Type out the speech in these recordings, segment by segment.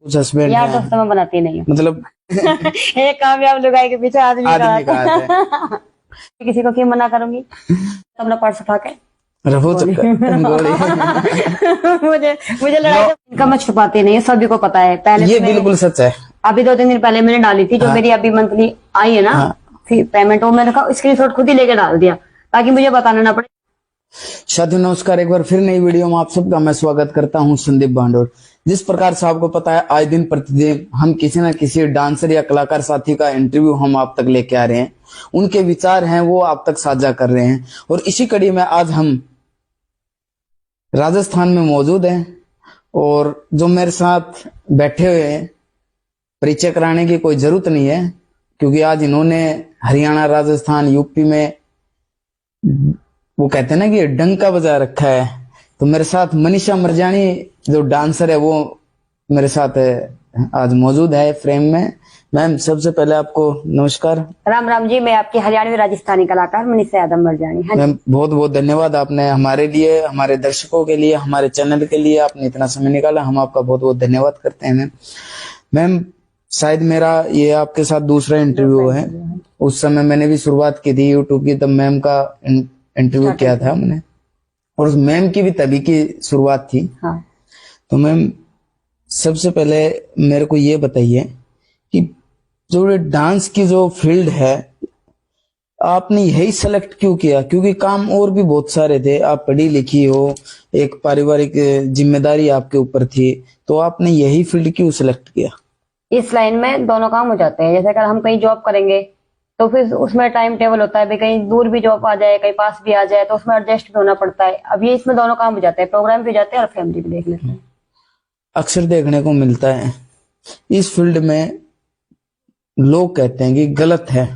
कुछ हस्बैंड यार दोस्त मैं बनाती नहीं हूँ। मतलब एक कामयाब लुगाई के पीछे आदमी का है। किसी को क्यों मना करूंगी? तो अपना पर्स उठा के रहो गोली। मुझे लड़ाई का मैं छुपाती नहीं है, सभी को पता है। पहले ये बिल्कुल सच है। अभी 2-3 दिन पहले मैंने डाली थी जो मेरी अभी मंथली आई है ना पेमेंट, वो मैंने कहा स्क्रीनशॉट खुद ही लेके डाल दिया ताकि मुझे बताना ना पड़े। साथियों नमस्कार, एक बार फिर नई वीडियो में आप सबका मैं स्वागत करता हूं। संदीप भांडोर। जिस प्रकार से आपको पता है आए दिन प्रतिदिन हम किसी न किसी डांसर या कलाकार साथी का इंटरव्यू हम आप तक लेके आ रहे हैं, उनके विचार हैं वो आप तक साझा कर रहे हैं। और इसी कड़ी में आज हम राजस्थान में मौजूद हैं और जो मेरे साथ बैठे हुए हैं, परिचय कराने की कोई जरूरत नहीं है क्योंकि आज इन्होंने हरियाणा, राजस्थान, यूपी में वो कहते हैं ना कि डंका बजा रखा है। तो मेरे साथ मनीषा मरजानी जो डांसर है वो मेरे साथ आज मौजूद है फ्रेम में। मैम सबसे पहले आपको नमस्कार। राम राम जी, मैं आपकी हरियाणवी राजस्थानी कलाकार मनीषा यादव मरजानी। मैम बहुत बहुत धन्यवाद, आपने हमारे लिए, हमारे दर्शकों के लिए, हमारे चैनल के लिए आपने इतना समय निकाला, हम आपका बहुत बहुत धन्यवाद करते हैं। मैम शायद मेरा ये आपके साथ दूसरा इंटरव्यू है। उस समय मैंने भी शुरुआत की थी यूट्यूब की, तब मैम का इंटरव्यू किया था हमने और मैम की भी तभी की शुरुआत थी। हाँ। तो मैम सबसे पहले मेरे को ये बताइए कि जो डांस की जो फील्ड है आपने यही सेलेक्ट क्यों किया? क्योंकि काम और भी बहुत सारे थे, आप पढ़ी लिखी हो, एक पारिवारिक जिम्मेदारी आपके ऊपर थी, तो आपने यही फील्ड क्यों सेलेक्ट किया? इस लाइन में दोनों काम हो जाते हैं। जैसे अगर हम कहीं जॉब करेंगे तो फिर उसमें टाइम टेबल होता है, कहीं दूर भी जॉब आ जाए, कहीं पास भी आ जाए, तो उसमें एडजस्ट भी होना पड़ता है। अब ये इसमें दोनों काम हो जाते हैं, प्रोग्राम भी हो जाते हैं और फैमिली भी देख लेते हैं। अक्सर देखने को मिलता है इस फील्ड में लोग कहते हैं कि गलत है।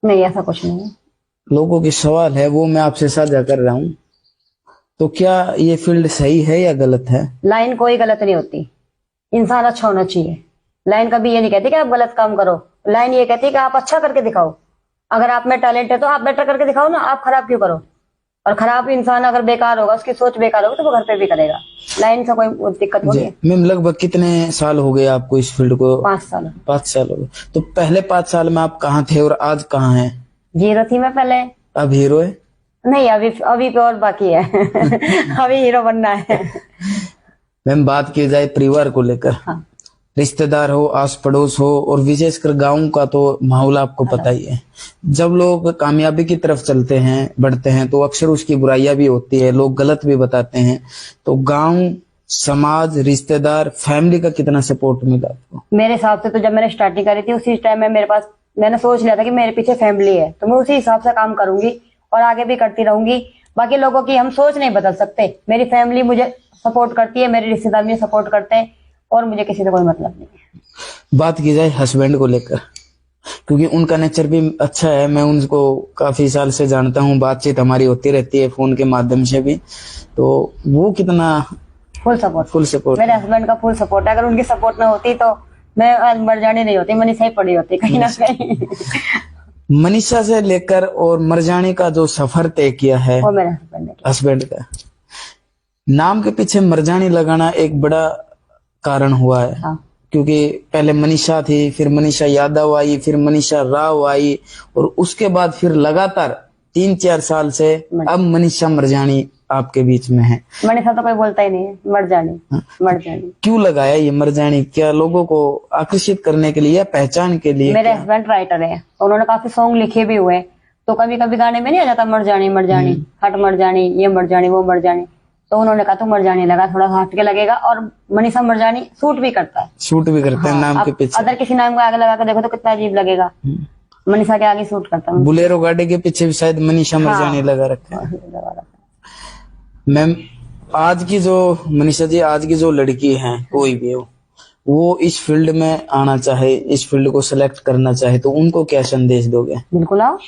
नहीं, ऐसा कुछ नहीं है। लोगों की सवाल है वो मैं आपसे साझा कर रहा हूँ। तो क्या ये फील्ड सही है या गलत है? लाइन कोई गलत नहीं होती, इंसान अच्छा होना चाहिए। लाइन कभी ये नहीं कहती कि आप गलत काम करो, लाइन ये कहती है कि आप अच्छा करके दिखाओ। अगर आप में टैलेंट है तो आप बेटर करके दिखाओ ना, आप खराब क्यों करो? और खराब इंसान अगर बेकार होगा, उसकी सोच बेकार होगी, तो वो घर पे भी करेगा। लाइन से कोई दिक्कत होगी है। मैम लगभग कितने साल हो गए आपको इस फील्ड को? 5 साल। 5 साल हो गए। तो पहले 5 साल में आप कहाँ थे और आज कहाँ हैं? हीरो थी मैं पहले। अब हीरो है? नहीं, अभी पे और बाकी है। अभी हीरो बनना है। मैम बात की जाए परिवार को लेकर, हाँ। रिश्तेदार हो, आस पड़ोस हो और विशेषकर गांव का तो माहौल आपको पता ही है। जब लोग कामयाबी की तरफ चलते हैं, बढ़ते हैं, तो अक्सर उसकी बुराइयां भी होती है, लोग गलत भी बताते हैं। तो गांव, समाज, रिश्तेदार, फैमिली का कितना सपोर्ट मिला आपको? मेरे हिसाब से तो जब मैंने स्टार्टिंग करी थी उसी टाइम में मेरे पास, मैंने सोच लिया था कि मेरे पीछे फैमिली है, तो मैं उसी हिसाब से काम करूंगी और आगे भी करती रहूंगी। बाकी लोगों की हम सोच नहीं बदल सकते। मेरी फैमिली मुझे सपोर्ट करती है, मेरे रिश्तेदार मुझे सपोर्ट करते हैं और मुझे किसी से कोई मतलब नहीं है। बात की जाए हस्बैंड को लेकर, क्योंकि उनका नेचर भी अच्छा है, मैं उनको काफी साल से जानता हूँ, बातचीत हमारी होती रहती है फोन के माध्यम से भी, तो वो कितना? Full support. मेरे हस्बैंड का फुल सपोर्ट है। अगर उनकी सपोर्ट ना होती तो मैं आज मरजानी नहीं होती, मनीषा ही पड़ी होती कहीं ना कहीं। मनीषा से लेकर और मरजानी का जो सफर तय किया है वो मेरे हस्बैंड का, नाम के पीछे मरजानी लगाना एक बड़ा कारण हुआ है। हाँ। क्योंकि पहले मनीषा थी, फिर मनीषा यादव आई, फिर मनीषा राव आई और उसके बाद फिर लगातार 3-4 साल से अब मनीषा मरजानी आपके बीच में है। मनीषा तो कोई बोलता ही नहीं है, मरजानी। क्यों लगाया ये मरजानी? क्या लोगों को आकर्षित करने के लिए या पहचान के लिए? मेरे हस्बैंड राइटर है, उन्होंने काफी सॉन्ग लिखे भी हुए, तो कभी कभी गाने में नहीं आ जाता मरजानी हट मरजानी, ये मरजानी वो मरजानी, तो उन्होंने कहा तो मरजानी लगा, थोड़ा हट के लगेगा। और मनीषा मरजानी सूट भी करता है। हाँ, नाम के पीछे। अगर किसी नाम को आगे लगा के देखो तो कितना अजीब लगेगा। मनीषा के आगे सूट करता है। बुलेरो गाड़ी के पीछे भी शायद मनीषा मरजानी लगा रखा है। मैम आज की जो मनीषा जी, आज की जो लड़की है कोई भी हो, वो इस फील्ड में आना चाहे, इस फील्ड को सिलेक्ट करना चाहे, तो उनको क्या संदेश दोगे? बिल्कुल आओ,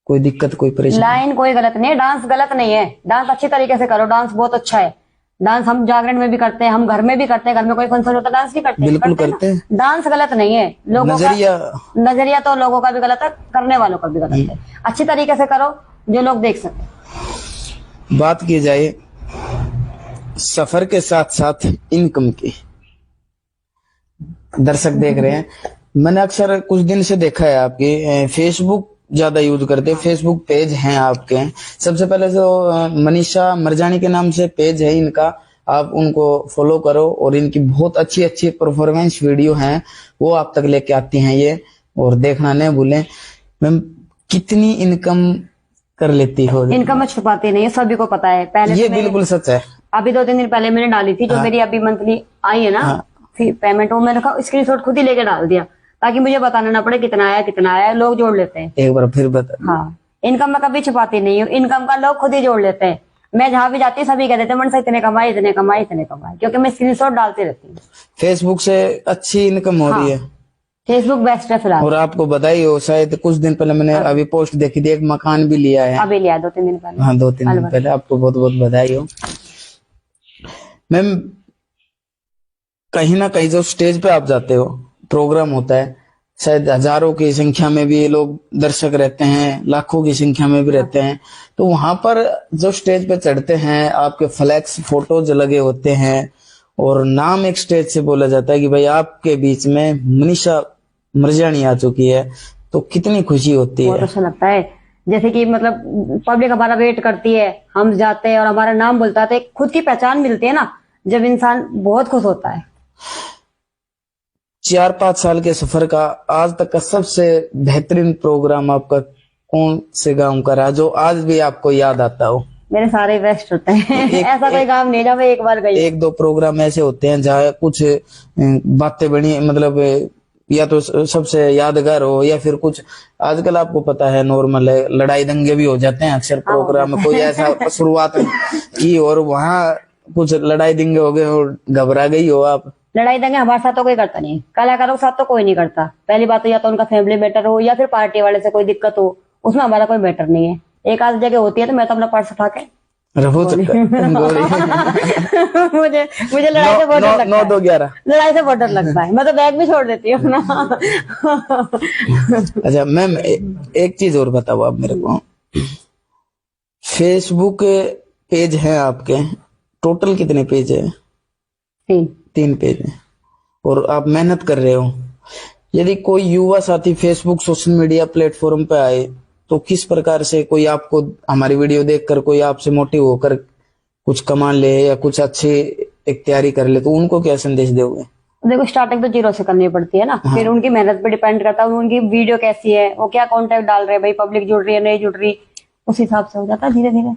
कोई दिक्कत, कोई परेशानी? लाइन कोई गलत नहीं है, डांस गलत नहीं है, डांस अच्छी तरीके से करो, डांस बहुत अच्छा है। डांस हम जागरण में भी करते हैं, हम घर में भी करते हैं, घर में कोई फंक्शन होता है डांस भी करते हैं। बिल्कुल करते हैं। डांस गलत नहीं है। लोगों का नजरिया तो लोगों का भी गलत है, करने वालों का भी गलत है। अच्छी तरीके से करो जो लोग देख सके। बात की जाए सफर के साथ साथ इनकम की, दर्शक देख रहे हैं, मैंने अक्सर कुछ दिन से देखा है आपकी फेसबुक ज्यादा यूज करते हैं, फेसबुक पेज हैं आपके। सबसे पहले तो मनीषा मरजानी के नाम से पेज है इनका, आप उनको फॉलो करो और इनकी बहुत अच्छी अच्छी परफॉर्मेंस वीडियो हैं वो आप तक लेके आती हैं ये, और देखना नहीं भूलें। मैम कितनी इनकम कर लेती हो? इनकम मैं छुपाती नहीं है, सभी को पता है। पहले ये तो बिल्कुल सच है। अभी 2-3 दिन पहले मैंने डाली थी जो मेरी अभी मंथली आई है ना पेमेंट, वो मैंने स्क्रीनशॉट खुद ही लेके डाल दिया ताकि मुझे बताना ना पड़े कितना आया, लोग जोड़ लेते हैं। एक बार फिर बता। हाँ, इनकम मैं कभी छुपाती नहीं हूँ, इनकम का लोग खुद ही जोड़ लेते हैं। मैं जहां भी जाती हूँ सभी कह देते हैं मन से इतने कमाए, क्योंकि मैं स्क्रीनशॉट डालती रहती हूँ। फेसबुक से अच्छी इनकम हो रही है। फेसबुक बेस्ट है फिलहाल। और आपको बधाई हो, शायद कुछ दिन पहले मैंने अभी पोस्ट देखी थी, एक मकान भी लिया है। अभी लिया 2-3 दिन पहले। हाँ 2-3 दिन पहले, आपको बहुत बहुत बधाई हो। मैम कहीं ना कहीं जो स्टेज पे आप जाते हो, प्रोग्राम होता है, शायद हजारों की संख्या में भी लोग दर्शक रहते हैं, लाखों की संख्या में भी रहते हैं, तो वहां पर जो स्टेज पे चढ़ते हैं आपके फ्लैक्स फोटोज लगे होते हैं और नाम एक स्टेज से बोला जाता है कि भाई आपके बीच में मनीषा मरजानी आ चुकी है, तो कितनी खुशी होती है। बहुत अच्छा लगता है, जैसे कि मतलब पब्लिक हमारा वेट करती है, हम जाते हैं और हमारा नाम बोलता है, तो खुद की पहचान मिलती है ना, जब इंसान बहुत खुश होता है। 4-5 साल के सफर का आज तक का सबसे बेहतरीन प्रोग्राम आपका कौन से गांव का रहा जो आज भी आपको याद आता हो? मेरे सारे बेस्ट होते हैं। ऐसा कोई काम नहीं जब मैं एक बार गई। 1-2 प्रोग्राम ऐसे होते हैं जहाँ कुछ बातें बनी, मतलब या तो सबसे यादगार हो, या फिर कुछ आजकल आपको पता है नॉर्मल है, लड़ाई दंगे भी हो जाते हैं अक्सर प्रोग्राम में, कोई ऐसा शुरुआत की और वहाँ कुछ लड़ाई दंगे हो गए और घबरा गई हो आप? लड़ाई दंगे हमारे साथ तो कोई करता नहीं, कलाकारों के साथ तो कोई नहीं करता। पहली बात तो या तो उनका फैमिली मैटर हो या फिर पार्टी वाले से कोई दिक्कत हो, उसमें हमारा कोई मैटर नहीं है। एक आध जगह होती है तो मैं तो अपना पर्स उठा के मुझे लड़ाई से बहुत डर लगता है। 9-2-11 लड़ाई से बहुत डर लगता है, मैं तो बैग भी छोड़ देती हूँ ना। अच्छा मैम एक चीज और बताओ आप मेरे को, फेसबुक पेज है आपके, टोटल कितने पेज है? 3 पेज है और आप मेहनत कर रहे हो। यदि कोई युवा साथी फेसबुक सोशल मीडिया प्लेटफॉर्म पे आए तो किस प्रकार से कोई आपको हमारी वीडियो देखकर कोई आपसे मोटिव होकर कुछ कमा ले या कुछ अच्छी एक तैयारी कर ले, तो उनको क्या संदेश दोगे? देखो स्टार्टिंग तो 0 से करनी पड़ती है ना। हाँ। फिर उनकी मेहनत पे डिपेंड करता है उनकी वीडियो कैसी है, वो क्या कंटेंट डाल रहे हैं, भाई पब्लिक जुड़ रही है नहीं जुड़ रही, उस हिसाब से हो जाता है धीरे धीरे।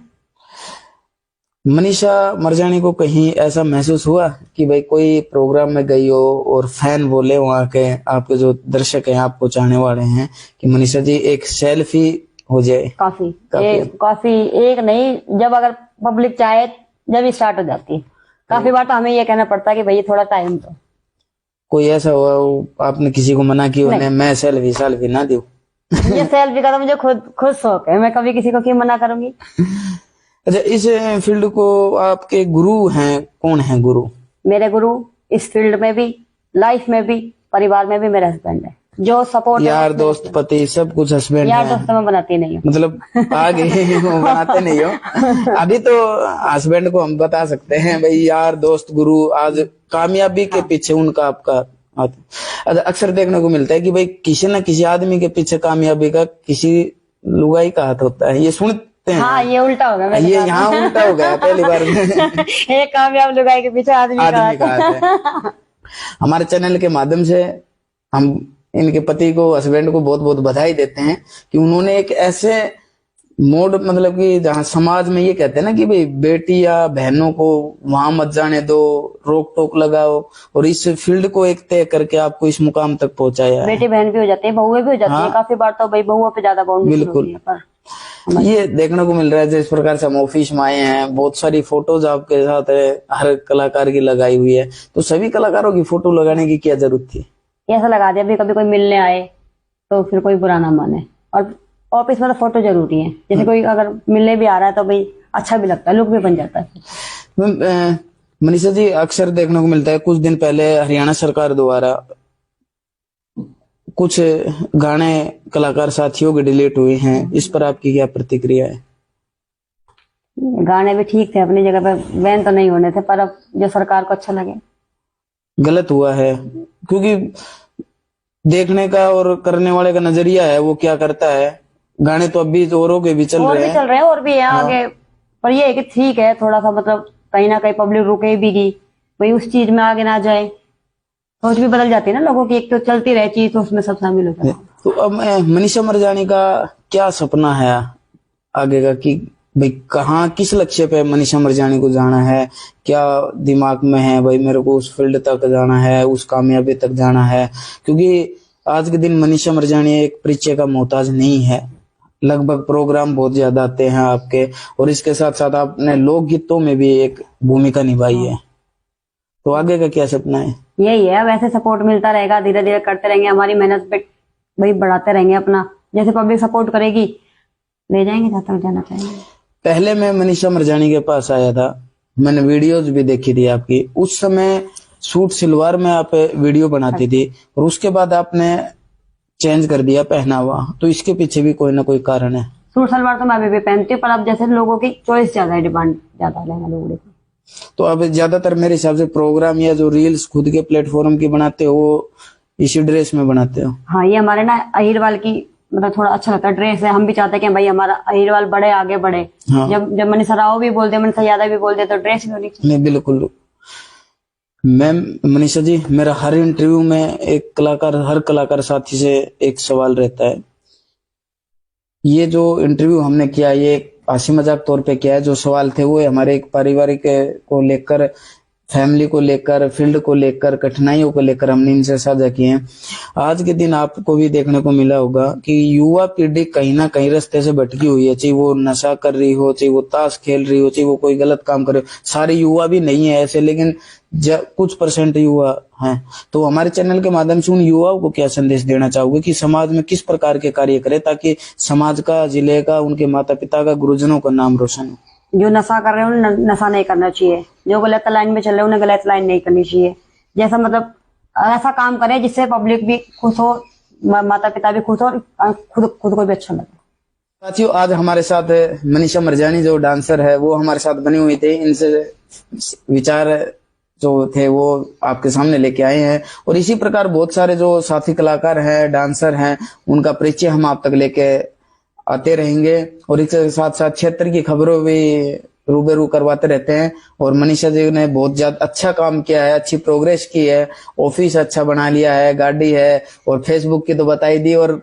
मनीषा मरजानी को कहीं ऐसा महसूस हुआ कि भाई कोई प्रोग्राम में गई हो और फैन बोले वहां के आपके जो दर्शक हैं आपको चाहने वाले हैं कि मनीषा जी एक सेल्फी हो जाए? काफी एक नहीं, जब अगर पब्लिक चाहे जब स्टार्ट हो जाती है। काफी बार तो हमें ये कहना पड़ता है कि भाई थोड़ा टाइम दो। कोई ऐसा हुआ आपने किसी को मना किया मैं सेल्फी ना दूं? ये सेल्फी का तो मुझे खुद शौक है, मैं कभी किसी को क्यों मना करूंगी। अच्छा इस फील्ड को आपके गुरु हैं, कौन है गुरु? मेरे गुरु इस फील्ड में भी, लाइफ में भी, परिवार में भी मेरे हस्बैंड है, जो सपोर्ट। यार दोस्त पति सब कुछ हस्बैंड? यार दोस्त मैं बनाती नहीं हूँ, मतलब आगे बनाते नहीं हो। अभी तो हस्बैंड को हम बता सकते हैं भाई यार दोस्त गुरु, आज कामयाबी के पीछे उनका आपका अक्सर देखने को मिलता है कि भाई किसी न किसी आदमी के पीछे कामयाबी का किसी लुगाई का हाथ होता है, ये सुनते हैं। हाँ ये उल्टा हो गया, ये यहाँ उल्टा हो गया पहली बार में। एक कामयाब लुगाई के पीछे आदमी का हाथ है। हमारे चैनल के माध्यम से हम इनके पति को, हस्बैंड को बहुत बहुत बधाई देते हैं कि उन्होंने एक ऐसे मोड, मतलब कि जहाँ समाज में ये कहते हैं ना कि भाई बेटी या बहनों को वहां मत जाने दो, रोक टोक लगाओ, और इस फील्ड को एक तय करके आपको इस मुकाम तक पहुंचाया है। बेटी बहन भी हो जाती है, बहुएं भी हो जाती है। काफी बार तो भाई बहुओं पे ज्यादा बाउंड बिल्कुल ये देखने को मिल रहा है। जिस प्रकार से हम ऑफिस में आए हैं, बहुत सारी फोटोज आपके साथ है, हर कलाकार की लगाई हुई है, तो सभी कलाकारों की फोटो लगाने की क्या जरूरत थी? ऐसा लगा दिया, कभी कोई मिलने आए तो फिर कोई बुरा ना माने। और ऑफिस में तो फोटो जरूरी है, जैसे कोई अगर मिलने भी आ रहा है तो भाई अच्छा भी लगता है, लुक भी बन जाता है। मनीषा जी अक्सर देखने को मिलता है, कुछ दिन पहले हरियाणा सरकार द्वारा कुछ गाने कलाकार साथियों के डिलीट हुए हैं, इस पर आपकी क्या प्रतिक्रिया है? गाने भी ठीक थे अपनी जगह पे, बैन तो नहीं होने थे, पर अब जो सरकार को अच्छा लगे। गलत हुआ है क्योंकि देखने का और करने वाले का नजरिया है, वो क्या करता है। गाने तो अभी औरों के भी चल और रहे भी हैं। चल रहे हैं और भी है आगे, पर ये है कि ठीक है थोड़ा सा मतलब कहीं ना कहीं पब्लिक रुके भी गई, भाई उस चीज में आगे ना जाए, सोच भी बदल जाती है ना लोगों की, एक तो चलती रहे चीज तो उसमें सब शामिल हो जाए। तो अब मनीषा मरजानी का क्या सपना है आगे का, कि भाई कहाँ किस लक्ष्य पे मनीषा मरजानी को जाना है, क्या दिमाग में है भाई मेरे को उस फील्ड तक जाना है, उस कामयाबी तक जाना है। क्योंकि आज के दिन मनीषा मरजानी एक परिचय का मोहताज नहीं है, लगभग प्रोग्राम बहुत ज्यादा आते हैं आपके, और इसके साथ साथ आपने लोकगीतों में भी एक भूमिका निभाई है। तो आगे का क्या सपना है? यही है, वैसे सपोर्ट मिलता रहेगा, धीरे धीरे करते रहेंगे, हमारी मेहनत पे भाई बढ़ाते रहेंगे अपना, जैसे पब्लिक सपोर्ट करेगी ले जाएंगे जहाँ तक जाना चाहेंगे। पहले मैं मनीषा मरजानी के पास आया था, मैंने वीडियोज भी देखी थी आपकी, उस समय सूट सलवार में आप वीडियो बनाती थी, और उसके बाद आपने चेंज कर दिया पहनावा, तो इसके पीछे भी कोई ना कोई कारण है। सूट सलवार तो मैं अभी भी पहनती हूँ, पर अब जैसे लोगों की चॉइस ज्यादा है, डिमांड ज्यादा है लहंगा लुगड़े की। तो अब ज्यादातर मेरे हिसाब से प्रोग्राम या जो रील्स खुद के प्लेटफॉर्म की बनाते हो वो इसी ड्रेस में बनाते हो। हाँ, ये हमारे ना अहिरवाल की मतलब थोड़ा अच्छा लगता है ड्रेस है, हम भी चाहते हैं कि भाई हमारा अहिरवाल बढ़े आगे बढ़े। हाँ। जब मनीषा राव भी बोलते, मनीषा यादव भी बोलते, तो ड्रेस भी होनी चाहिए। नहीं बिल्कुल मैम। मनीषा जी, मेरा हर इंटरव्यू में एक कलाकार, हर कलाकार साथी से एक सवाल रहता है। ये जो इंटरव्यू हमने किया ये हंसी मजाक तौर पे किया है, जो सवाल थे वो हमारे एक पारिवारिक को लेकर, फैमिली को लेकर, फील्ड को लेकर, कठिनाइयों को लेकर हमने इनसे साझा किए हैं। आज के दिन आपको भी देखने को मिला होगा कि युवा पीढ़ी कहीं ना कहीं रास्ते से भटकी हुई है, चाहे वो नशा कर रही हो, चाहे वो ताश खेल रही हो, चाहे वो कोई गलत काम कर रही हो। सारे युवा भी नहीं है ऐसे, लेकिन कुछ % युवा हैं। तो हमारे चैनल के माध्यम से उन युवाओं को क्या संदेश देना चाहोगे कि समाज में किस प्रकार के कार्य करें ताकि समाज का, जिले का, उनके माता पिता का, गुरुजनों का नाम रोशन हो? जो नशा कर रहे हैं उन्हें नशा नहीं करना चाहिए, जो गलत लाइन में चल रहे हैं उन्हें गलत लाइन नहीं करनी चाहिए। जैसा मतलब ऐसा काम करें जिससे पब्लिक भी खुश हो, माता पिता भी खुश हो, और खुद को भी अच्छा लगे। साथियों, आज हमारे साथ मनीषा मरजानी जो डांसर है वो हमारे साथ बनी हुई थी। इनसे विचार जो थे वो आपके सामने लेके आए हैं, और इसी प्रकार बहुत सारे जो साथी कलाकार हैं, डांसर हैं, उनका परिचय हम आप तक लेके आते रहेंगे, और इसके साथ साथ क्षेत्र की खबरों भी रूबरू करवाते रहते हैं। और मनीषा जी ने बहुत ज्यादा अच्छा काम किया है, अच्छी प्रोग्रेस की है, ऑफिस अच्छा बना लिया है, गाड़ी है, और फेसबुक की तो बताई दी। और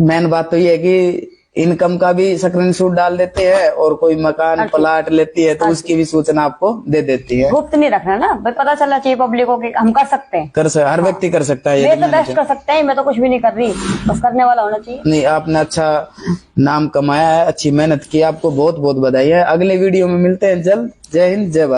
मेन बात तो ये है कि इनकम का भी स्क्रीनशॉट डाल देते हैं, और कोई मकान प्लाट लेती है तो उसकी भी सूचना आपको दे देती है। गुप्त नहीं रखना ना भाई, पता चलना चाहिए पब्लिक को कि हम कर सकते हैं, हर व्यक्ति कर सकता है। ये तो बेस्ट कर सकते हैं, मैं तो कुछ भी नहीं कर रही, बस करने वाला होना चाहिए। नहीं, आपने अच्छा नाम कमाया है, अच्छी मेहनत की, आपको बहुत बहुत बधाई है। अगले वीडियो में मिलते हैं जल्द। जय हिंद, जय भारत।